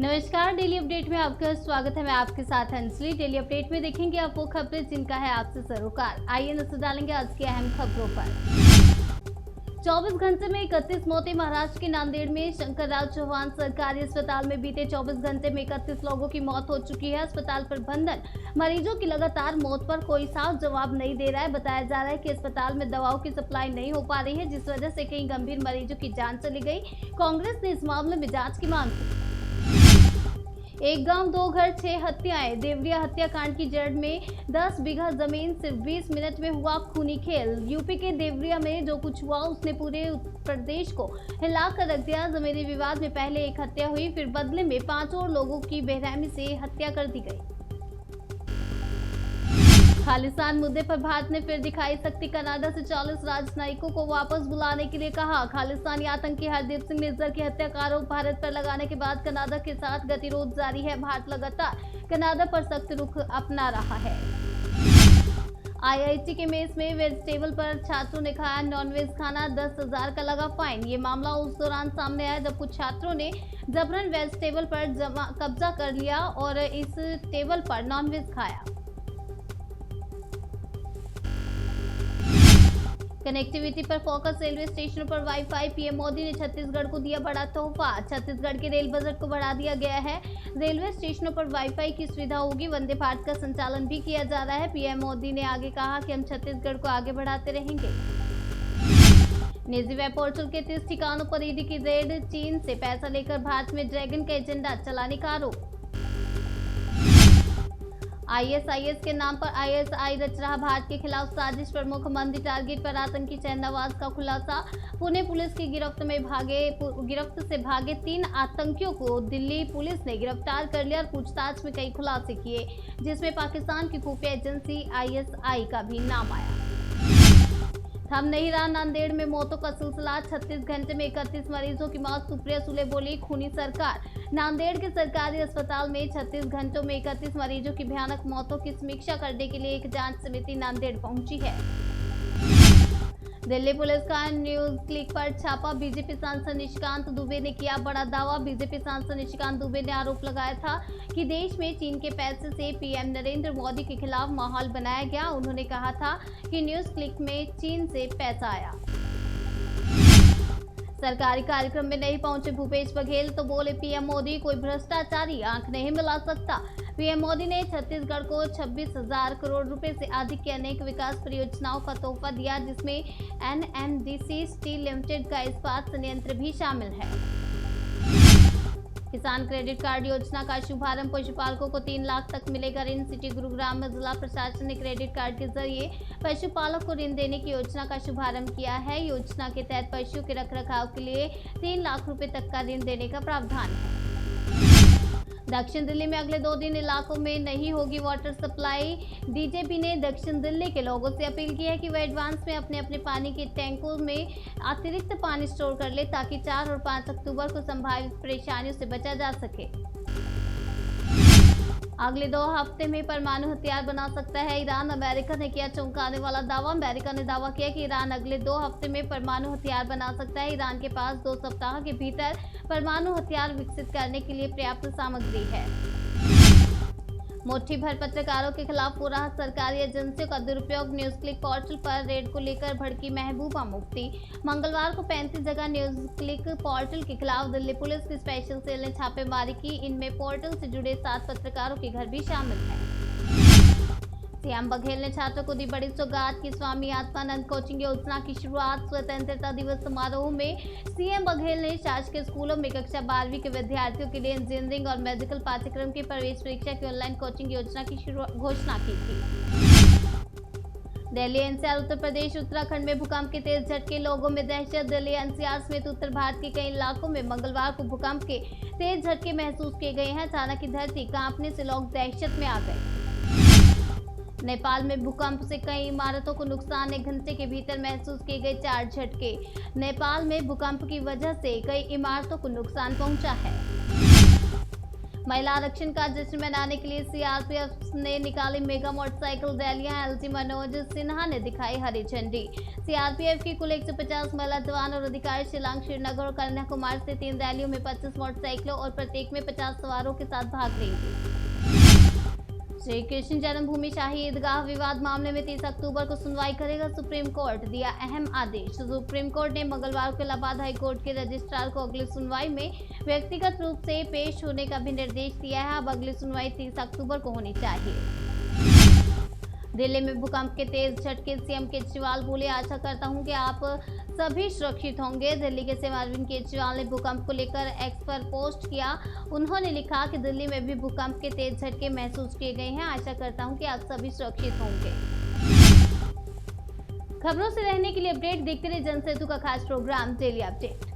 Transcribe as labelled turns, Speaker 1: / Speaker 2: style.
Speaker 1: नमस्कार, daily update में आपका स्वागत है। मैं आपके साथ अंजलि। डेली अपडेट में देखेंगे आप वो खबरें जिनका है आपसे सरोकार। आइए नजर डालेंगे आज की अहम खबरों पर। 24 घंटे में 31 मौतें। महाराष्ट्र के नांदेड़ में शंकरराव चौहान सरकारी अस्पताल में बीते 24 घंटे में 31 लोगों की मौत हो चुकी है। अस्पताल प्रबंधन मरीजों की लगातार मौत पर कोई साफ जवाब नहीं दे रहा है। बताया जा रहा है कि अस्पताल में दवाओं की सप्लाई नहीं हो पा रही है, जिस वजह से कई गंभीर मरीजों की जान चली गई। कांग्रेस ने इस मामले में जांच की मांग की। एक गांव दो घर 6 हत्याएं। देवरिया हत्याकांड की जड़ में 10 बीघा जमीन, सिर्फ 20 मिनट में हुआ खूनी खेल। यूपी के देवरिया में जो कुछ हुआ उसने पूरे उत्तर प्रदेश को हिला कर रख दिया। जमीनी विवाद में पहले एक हत्या हुई, फिर बदले में 5 और लोगों की बेरहमी से हत्या कर दी गई। खालिस्तान मुद्दे पर भारत ने फिर दिखाई शक्ति। कनाडा से 40 राजनयिकों को वापस बुलाने के लिए कहा। खालिस्तानी आतंकी हरदीप सिंह निज्जर के हत्या का आरोप भारत पर लगाने के बाद कनाडा के साथ गतिरोध जारी है। भारत लगातार कनाडा पर सख्त रुख अपना रहा है। आईआईटी के मेस में वेजिटेबल पर छात्रों ने खाया नॉनवेज खाना, 10,000 का लगा फाइन। ये मामला उस दौरान सामने आया जब कुछ छात्रों ने जबरन वेजिटेबल पर कब्जा कर लिया और इस टेबल पर नॉनवेज खाया। कनेक्टिविटी पर फोकस। रेलवे स्टेशनों पर वाईफाई। पीएम मोदी ने छत्तीसगढ़ को दिया बड़ा तोहफा। छत्तीसगढ़ के रेल बजट को बढ़ा दिया गया है। रेलवे स्टेशनों पर वाईफाई की सुविधा होगी। वंदे भारत का संचालन भी किया जा रहा है। पीएम मोदी ने आगे कहा कि हम छत्तीसगढ़ को आगे बढ़ाते रहेंगे। निजी वेब पोर्टल के 30 ठिकानों पर ईडी की रेड। चीन से पैसा लेकर भारत में ड्रैगन का एजेंडा चलाने का आरोप। आईएसआईएस के नाम पर आईएसआई रच रहा भारत के खिलाफ साजिश। प्रमुख मंदी टारगेट पर आतंकी चैन नवाज का खुलासा। पुणे पुलिस की गिरफ्त से भागे 3 आतंकियों को दिल्ली पुलिस ने गिरफ्तार कर लिया और पूछताछ में कई खुलासे किए, जिसमें पाकिस्तान की खुफिया एजेंसी आईएसआई का भी नाम आया। थम नहीं रहा नांदेड़ में मौतों का सिलसिला। 36 घंटे में 31 मरीजों की मौत। सुप्रिया सुले बोली खूनी सरकार। नांदेड़ के सरकारी अस्पताल में 36 घंटों में 31 मरीजों की भयानक मौतों की समीक्षा करने के लिए एक जांच समिति नांदेड़ पहुंची है। दिल्ली पुलिस का न्यूज क्लिक पर छापा। बीजेपी सांसद निशिकांत दुबे ने किया बड़ा दावा। बीजेपी सांसद निशिकांत दुबे ने आरोप लगाया था कि देश में चीन के पैसे से पीएम नरेंद्र मोदी के खिलाफ माहौल बनाया गया। उन्होंने कहा था कि न्यूज क्लिक में चीन से पैसा आया। सरकारी कार्यक्रम में नहीं पहुंचे भूपेश बघेल तो बोले पीएम मोदी कोई भ्रष्टाचारी आंख नहीं मिला सकता। पीएम मोदी ने छत्तीसगढ़ को 26,000 करोड़ रुपए से अधिक की अनेक विकास परियोजनाओं का तोहफा दिया, जिसमें एनएमडीसी स्टील लिमिटेड का इस्पात संयंत्र भी शामिल है। किसान क्रेडिट कार्ड योजना का शुभारंभ। पशुपालकों को 3 लाख तक मिलेगा ऋण। सिटी गुरुग्राम में जिला प्रशासन ने क्रेडिट कार्ड के जरिए पशुपालक को ऋण देने की योजना का शुभारंभ किया है। योजना के तहत पशुओं के रखरखाव के लिए 3 लाख रुपए तक का ऋण देने का प्रावधान है। दक्षिण दिल्ली में अगले 2 दिन इलाकों में नहीं होगी वाटर सप्लाई। डीजीपी ने दक्षिण दिल्ली के लोगों से अपील की है कि वे एडवांस में अपने अपने पानी के टैंकों में अतिरिक्त पानी स्टोर कर ले, ताकि 4 और 5 अक्टूबर को संभावित परेशानियों से बचा जा सके। अगले 2 हफ्ते में परमाणु हथियार बना सकता है ईरान। अमेरिका ने किया चौंकाने वाला दावा। अमेरिका ने दावा किया कि ईरान अगले 2 हफ्ते में परमाणु हथियार बना सकता है। ईरान के पास 2 सप्ताह के भीतर परमाणु हथियार विकसित करने के लिए पर्याप्त सामग्री है। मुट्ठी भर पत्रकारों के खिलाफ हो रहा सरकारी एजेंसियों का दुरुपयोग। न्यूज क्लिक पोर्टल पर रेड को लेकर भड़की महबूबा मुफ्ती। मंगलवार को 35 जगह न्यूज क्लिक पोर्टल के खिलाफ दिल्ली पुलिस की स्पेशल सेल ने छापेमारी की। इनमें पोर्टल से जुड़े 7 पत्रकारों के घर भी शामिल हैं। सीएम बघेल ने छात्रों को दी बड़ी सौगात की। स्वामी आत्मानंद कोचिंग योजना की शुरुआत। स्वतंत्रता दिवस समारोह में सीएम बघेल ने शासकीय स्कूलों में कक्षा 12वीं के विद्यार्थियों के लिए इंजीनियरिंग और मेडिकल पाठ्यक्रम की प्रवेश परीक्षा की ऑनलाइन कोचिंग योजना की घोषणा की थी। दिल्ली एनसीआर। उत्तर प्रदेश उत्तराखंड में भूकंप के तेज झटके, लोगों में दहशत। दिल्ली एनसीआर समेत उत्तर भारत के कई इलाकों में मंगलवार को भूकंप के तेज झटके महसूस किए गए हैं। अचानक की धरती कांपने से लोग दहशत में आ गए। नेपाल में भूकंप से कई इमारतों को नुकसान। 1 घंटे के भीतर महसूस किए गए 4 झटके। नेपाल में भूकंप की वजह से कई इमारतों को नुकसान पहुंचा है। महिला आरक्षण का जश्न मनाने के लिए सीआरपीएफ ने निकाली मेगा मोटरसाइकिल रैलियां। एलजी मनोज सिन्हा ने दिखाई हरी झंडी। सीआरपीएफ की कुल 150 महिला जवान और अधिकारी शिलांग, श्रीनगर और कन्याकुमारी से 3 रैलियों में 25 मोटरसाइकिलों और प्रत्येक में 50 सवारों के साथ भाग लेंगे। श्री कृष्ण जन्मभूमि शाही ईदगाह विवाद मामले में 30 अक्टूबर को सुनवाई करेगा सुप्रीम कोर्ट। दिया अहम आदेश। सुप्रीम कोर्ट ने मंगलवार को इलाहाबाद हाई कोर्ट के रजिस्ट्रार को अगली सुनवाई में व्यक्तिगत रूप से पेश होने का भी निर्देश दिया है। अब अगली सुनवाई 30 अक्टूबर को होनी चाहिए। दिल्ली में भूकंप के तेज झटके। सीएम केजरीवाल बोले, आशा करता हूं कि आप सभी सुरक्षित होंगे। दिल्ली के सीएम अरविंद केजरीवाल ने भूकंप को लेकर एक्स पर पोस्ट किया। उन्होंने लिखा कि दिल्ली में भी भूकंप के तेज झटके महसूस किए गए हैं। आशा करता हूं कि आप सभी सुरक्षित होंगे। खबरों से रहने के लिए अपडेट देखते रहिए जनसेतु का खास प्रोग्राम डेली अपडेट।